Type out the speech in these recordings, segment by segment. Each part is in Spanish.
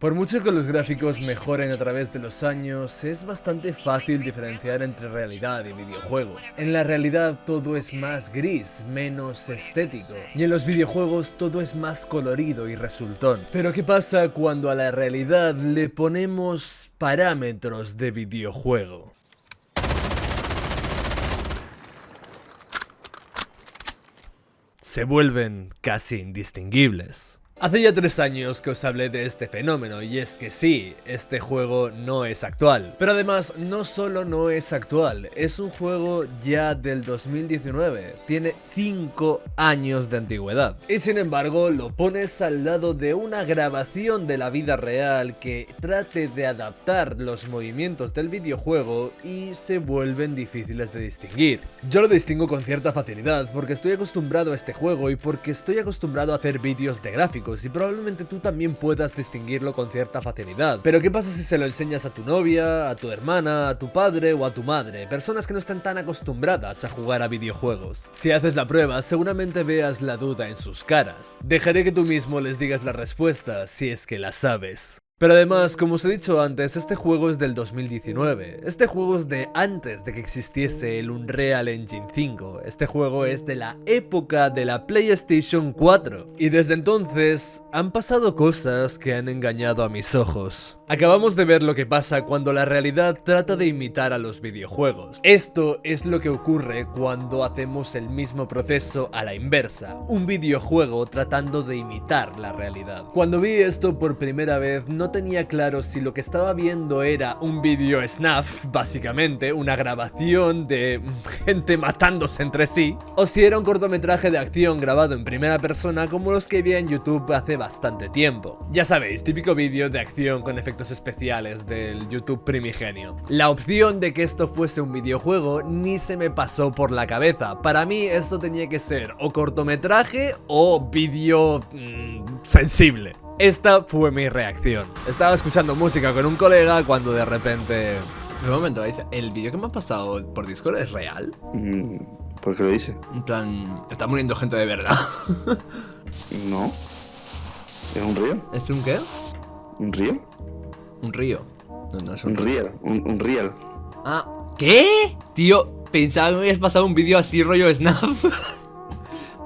Por mucho que los gráficos mejoren a través de los años, es bastante fácil diferenciar entre realidad y videojuego. En la realidad todo es más gris, menos estético, y en los videojuegos todo es más colorido y resultón. Pero ¿qué pasa cuando a la realidad le ponemos parámetros de videojuego? Se vuelven casi indistinguibles. Hace ya 3 años que os hablé de este fenómeno, y es que sí, este juego no es actual. Pero además, no solo no es actual, es un juego ya del 2019, tiene 5 años de antigüedad. Y sin embargo, lo pones al lado de una grabación de la vida real que trate de adaptar los movimientos del videojuego y se vuelven difíciles de distinguir. Yo lo distingo con cierta facilidad porque estoy acostumbrado a este juego y porque estoy acostumbrado a hacer vídeos de gráficos. Y probablemente tú también puedas distinguirlo con cierta facilidad. Pero ¿qué pasa si se lo enseñas a tu novia, a tu hermana, a tu padre o a tu madre? Personas que no están tan acostumbradas a jugar a videojuegos. Si haces la prueba, seguramente veas la duda en sus caras. Dejaré que tú mismo les digas la respuesta, si es que la sabes. Pero además, como os he dicho antes, este juego es del 2019. Este juego es de antes de que existiese el Unreal Engine 5. Este juego es de la época de la PlayStation 4. Y desde entonces han pasado cosas que han engañado a mis ojos. Acabamos de ver lo que pasa cuando la realidad trata de imitar a los videojuegos. Esto es lo que ocurre cuando hacemos el mismo proceso a la inversa. Un videojuego tratando de imitar la realidad. Cuando vi esto por primera vez no tenía claro si lo que estaba viendo era un vídeo snuff, básicamente, una grabación de gente matándose entre sí, o si era un cortometraje de acción grabado en primera persona como los que vi en YouTube hace bastante tiempo. Ya sabéis, típico vídeo de acción con efectos especiales del YouTube primigenio. La opción de que esto fuese un videojuego ni se me pasó por la cabeza. Para mí esto tenía que ser o cortometraje o vídeo sensible. Esta fue mi reacción. Estaba escuchando música con un colega cuando de repente... Un momento, ¿el vídeo que me ha pasado por Discord es real? ¿Por qué lo dice? En plan, está muriendo gente de verdad. No. ¿Es un río? ¿Es un qué? ¿Un río? Un río. No es Un real. Un real. Ah, ¿qué? Tío, pensaba que me habías pasado un vídeo así rollo Snap.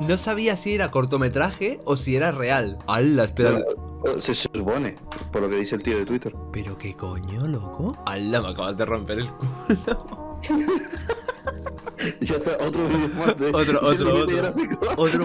No sabía si era cortometraje o si era real. ¡Hala, espera! Se supone, por lo que dice el tío de Twitter. ¿Pero qué coño, loco? ¡Hala, me acabas de romper el culo! Ya está, otro vídeo más de... Otro.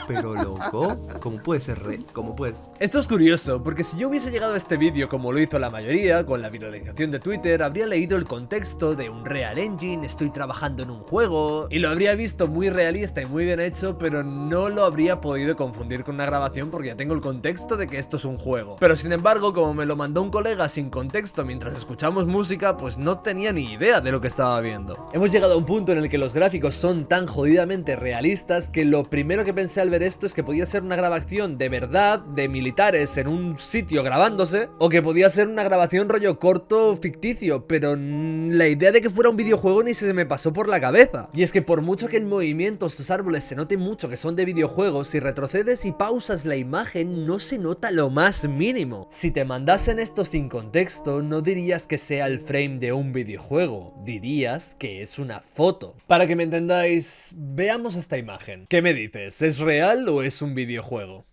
Pero loco, ¿cómo puede ser real? ¿Cómo puedes? Esto es curioso, porque si yo hubiese llegado a este vídeo como lo hizo la mayoría, con la viralización de Twitter, habría leído el contexto de Unreal Engine, estoy trabajando en un juego, y lo habría visto muy realista y muy bien hecho, pero no lo habría podido confundir con una grabación porque ya tengo el contexto de que esto es un juego. Pero sin embargo, como me lo mandó un colega sin contexto mientras escuchamos música, pues no tenía ni idea de lo que estaba viendo. Hemos llegado a un punto en el que los gráficos son tan jodidamente realistas que lo primero que pensé al ver esto es que podía ser una grabación de verdad de militares en un sitio grabándose, o que podía ser una grabación rollo corto ficticio, pero la idea de que fuera un videojuego ni se me pasó por la cabeza. Y es que por mucho que en movimiento estos árboles se note mucho que son de videojuegos, si retrocedes y pausas la imagen no se nota lo más mínimo. Si te mandasen esto sin contexto, no dirías que sea el frame de un videojuego, dirías que es una foto. Para que me entendáis, veamos esta imagen. ¿Qué me dices? ¿Es real o es un videojuego?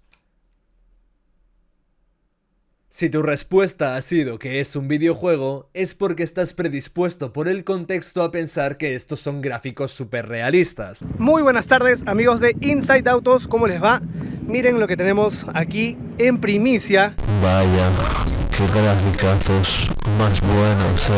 Si tu respuesta ha sido que es un videojuego, es porque estás predispuesto por el contexto a pensar que estos son gráficos súper realistas. Muy buenas tardes, amigos de Inside Autos, ¿cómo les va? Miren lo que tenemos aquí en primicia. Vaya, qué graficazos más buenos,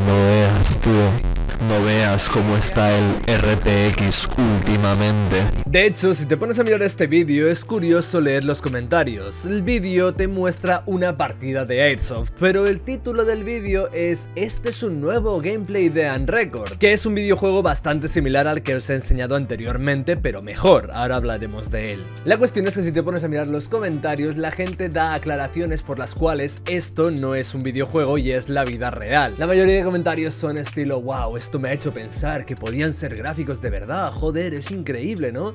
No veas, tío. No veas cómo está el RTX últimamente. De hecho, si te pones a mirar este vídeo, es curioso leer los comentarios. El vídeo te muestra una partida de Airsoft, pero el título del vídeo es "Este es un nuevo gameplay de Unrecord", que es un videojuego bastante similar al que os he enseñado anteriormente, pero mejor. Ahora hablaremos de él. La cuestión es que si te pones a mirar los comentarios, la gente da aclaraciones por las cuales esto no es un videojuego y es la vida real. La mayoría de comentarios son estilo "wow, esto me ha hecho pensar que podían ser gráficos de verdad. Joder, es increíble, ¿no?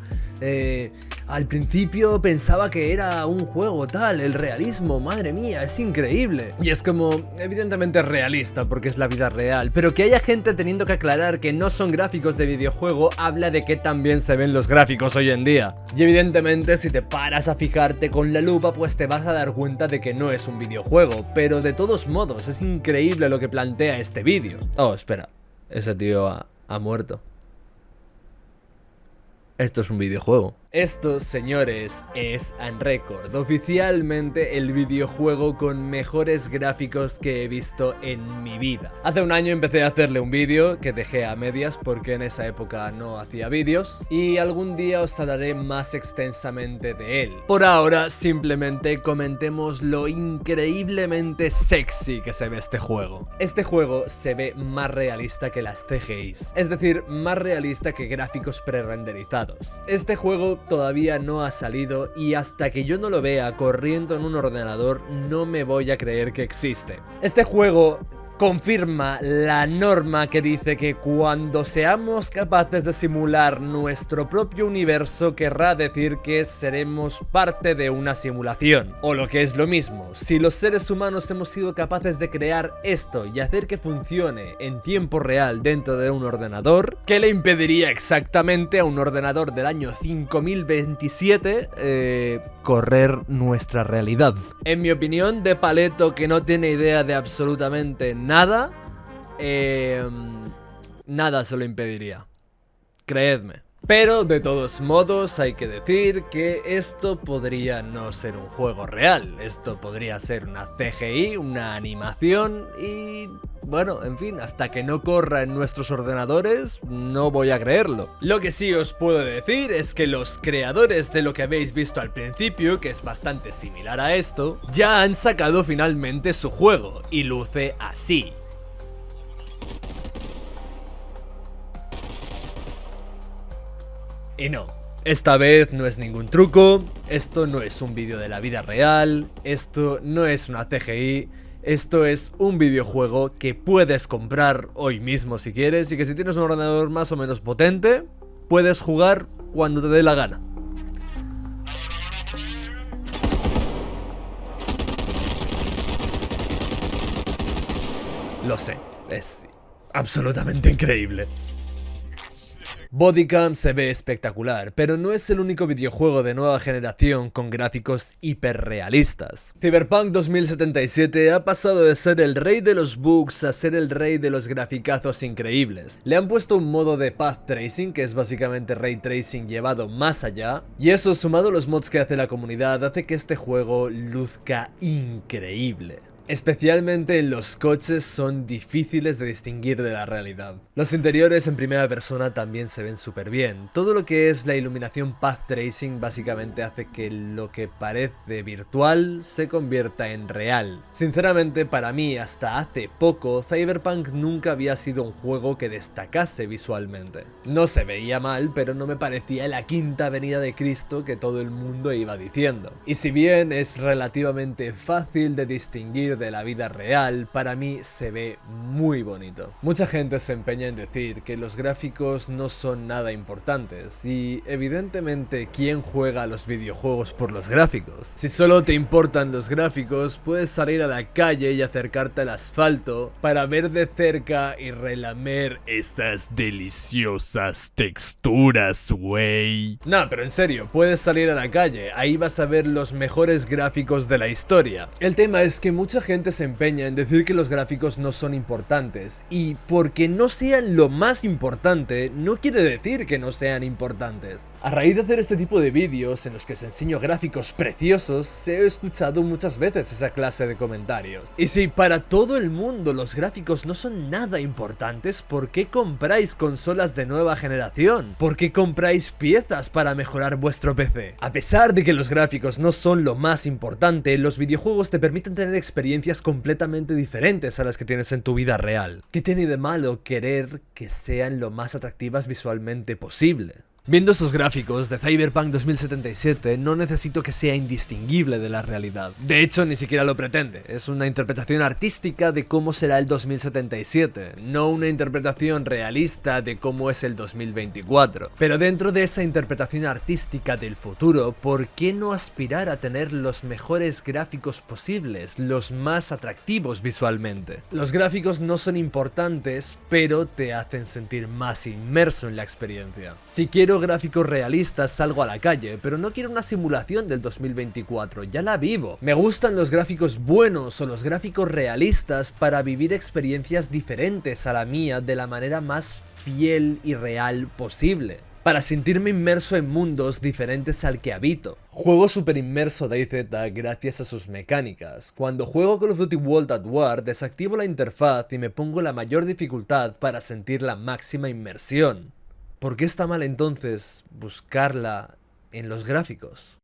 Al principio pensaba que era un juego tal, el realismo, madre mía, es increíble. Y es como, evidentemente es realista porque es la vida real, pero que haya gente teniendo que aclarar que no son gráficos de videojuego habla de que también se ven los gráficos hoy en día. Y evidentemente si te paras a fijarte con la lupa pues te vas a dar cuenta de que no es un videojuego, pero de todos modos es increíble lo que plantea este vídeo. Oh, espera, ese tío ha muerto. Esto es un videojuego. Esto, señores, es Unrecord, oficialmente el videojuego con mejores gráficos que he visto en mi vida. Hace un año empecé a hacerle un vídeo que dejé a medias porque en esa época no hacía vídeos y algún día os hablaré más extensamente de él. Por ahora, simplemente comentemos lo increíblemente sexy que se ve este juego. Este juego se ve más realista que las CGIs, es decir, más realista que gráficos prerenderizados. Este juego todavía no ha salido y hasta que yo no lo vea corriendo en un ordenador no me voy a creer que existe. Este juego confirma la norma que dice que cuando seamos capaces de simular nuestro propio universo querrá decir que seremos parte de una simulación. O lo que es lo mismo, si los seres humanos hemos sido capaces de crear esto y hacer que funcione en tiempo real dentro de un ordenador, ¿qué le impediría exactamente a un ordenador del año 5027 correr nuestra realidad? En mi opinión, de paleto que no tiene idea de absolutamente nada, nada se lo impediría, creedme. Pero de todos modos hay que decir que esto podría no ser un juego real, esto podría ser una CGI, una animación y... bueno, en fin, hasta que no corra en nuestros ordenadores, no voy a creerlo. Lo que sí os puedo decir es que los creadores de lo que habéis visto al principio, que es bastante similar a esto, ya han sacado finalmente su juego, y luce así. Y no, esta vez no es ningún truco, esto no es un vídeo de la vida real, esto no es una CGI, esto es un videojuego que puedes comprar hoy mismo si quieres y que si tienes un ordenador más o menos potente, puedes jugar cuando te dé la gana. Lo sé, es absolutamente increíble. Bodycam se ve espectacular, pero no es el único videojuego de nueva generación con gráficos hiperrealistas. Cyberpunk 2077 ha pasado de ser el rey de los bugs a ser el rey de los graficazos increíbles. Le han puesto un modo de path tracing, que es básicamente ray tracing llevado más allá, y eso sumado a los mods que hace la comunidad hace que este juego luzca increíble. Especialmente en los coches son difíciles de distinguir de la realidad. Los interiores en primera persona también se ven súper bien. Todo lo que es la iluminación path tracing básicamente hace que lo que parece virtual se convierta en real. Sinceramente para mí hasta hace poco Cyberpunk nunca había sido un juego que destacase visualmente. No se veía mal, pero no me parecía la quinta venida de Cristo que todo el mundo iba diciendo. Y si bien es relativamente fácil de distinguir de la vida real, para mí se ve muy bonito. Mucha gente se empeña en decir que los gráficos no son nada importantes y evidentemente ¿quién juega a los videojuegos por los gráficos? Si solo te importan los gráficos, puedes salir a la calle y acercarte al asfalto para ver de cerca y relamer esas deliciosas texturas, güey. No, pero en serio, puedes salir a la calle, ahí vas a ver los mejores gráficos de la historia. El tema es que mucha gente se empeña en decir que los gráficos no son importantes, y porque no sean lo más importante no quiere decir que no sean importantes. A raíz de hacer este tipo de vídeos en los que os enseño gráficos preciosos, he escuchado muchas veces esa clase de comentarios. Y si para todo el mundo los gráficos no son nada importantes, ¿por qué compráis consolas de nueva generación? ¿Por qué compráis piezas para mejorar vuestro PC? A pesar de que los gráficos no son lo más importante, los videojuegos te permiten tener experiencias completamente diferentes a las que tienes en tu vida real. ¿Qué tiene de malo querer que sean lo más atractivas visualmente posible? Viendo estos gráficos de Cyberpunk 2077, no necesito que sea indistinguible de la realidad. De hecho, ni siquiera lo pretende. Es una interpretación artística de cómo será el 2077, no una interpretación realista de cómo es el 2024. Pero dentro de esa interpretación artística del futuro, ¿por qué no aspirar a tener los mejores gráficos posibles, los más atractivos visualmente? Los gráficos no son importantes, pero te hacen sentir más inmerso en la experiencia. Si quiero gráficos realistas, salgo a la calle, pero no quiero una simulación del 2024, ya la vivo. Me gustan los gráficos buenos o los gráficos realistas para vivir experiencias diferentes a la mía de la manera más fiel y real posible, para sentirme inmerso en mundos diferentes al que habito. Juego súper inmerso DayZ gracias a sus mecánicas. Cuando juego Call of Duty World at War, desactivo la interfaz y me pongo la mayor dificultad para sentir la máxima inmersión. ¿Por qué está mal entonces buscarla en los gráficos?